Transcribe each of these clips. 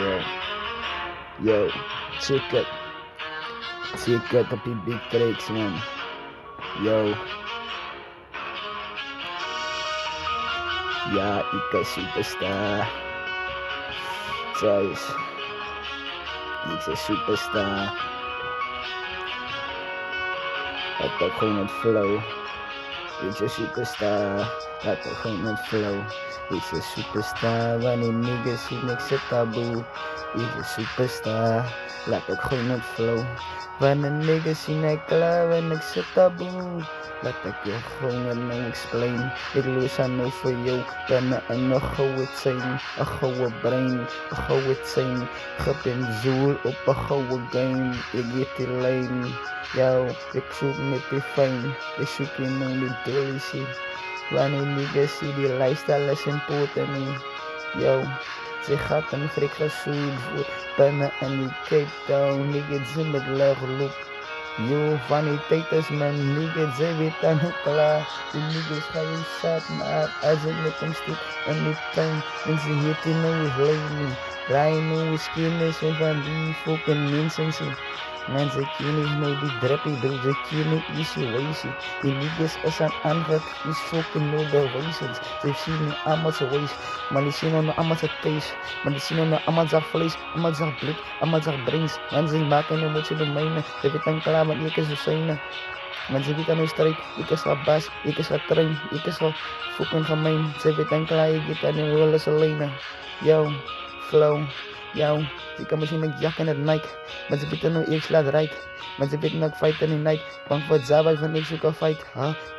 Yo, yo, check it op die big tracks, man. Yo, ja, ik is superstar. Zoals, ik is superstar. Laat ook gewoon met flow. Ik is superstar. Laat ook gewoon met flow. Ik is superstar. Wanneer niggas zien, ik zit taboe. Ik is superstar. Laat ook gewoon met flow. Wanneer niggas zien, ik klaar en ik zit taboe. Laat ik je gewoon en explain. Ik loos aan over jou. Ben een gouden zijn. Een gouden brein. Een gouden zijn. Gepin zoel op een gouden game. Ik get die lijn. Yo, ik zoek met die fijn. Ik zoek in mijn dolly. Wanneer niggas zien, die lifestyle is important. Yo, ze gaat een frik gezoend voor binnen en die Cape Town. Niggas in met lege loop. Yo, van die tijd is mijn niggas, ze weet aan hoe klaar. Die niggas gaan je zat, maar als ik met hem stik in die tuin. En ze heet in een leven. Rijn is kennis en van die fucking mensen zien. Mensen kennen niet die drappie bro, ze kennen easy ways. Die niggas is aan aanget, is fucking no the ways. Ze zien niet allemaal zijn ways, maar die zien ook allemaal zijn taste. Maar die zien ook allemaal zijn vlees, allemaal zijn bloed, allemaal zijn brains. Mensen maken nu moet je domeinen, ze weten klaar met ik is zo zijn. Mensen weten nu strijd, ik is al baas, ik is al train, ik is al fucking gemeen. Ze weten klaar, ik get aan nu wel eens alleen. Yo, flow. Yo, ik kan misschien een jak in het Nike. Maar ze weten nu ik slaat right. Maar ze weten ook fight in die night. Bang voor het Zaba van ik zoek een fight.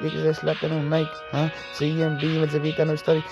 Ik is een slap in een Nike. CMB, maar ze weten nu story.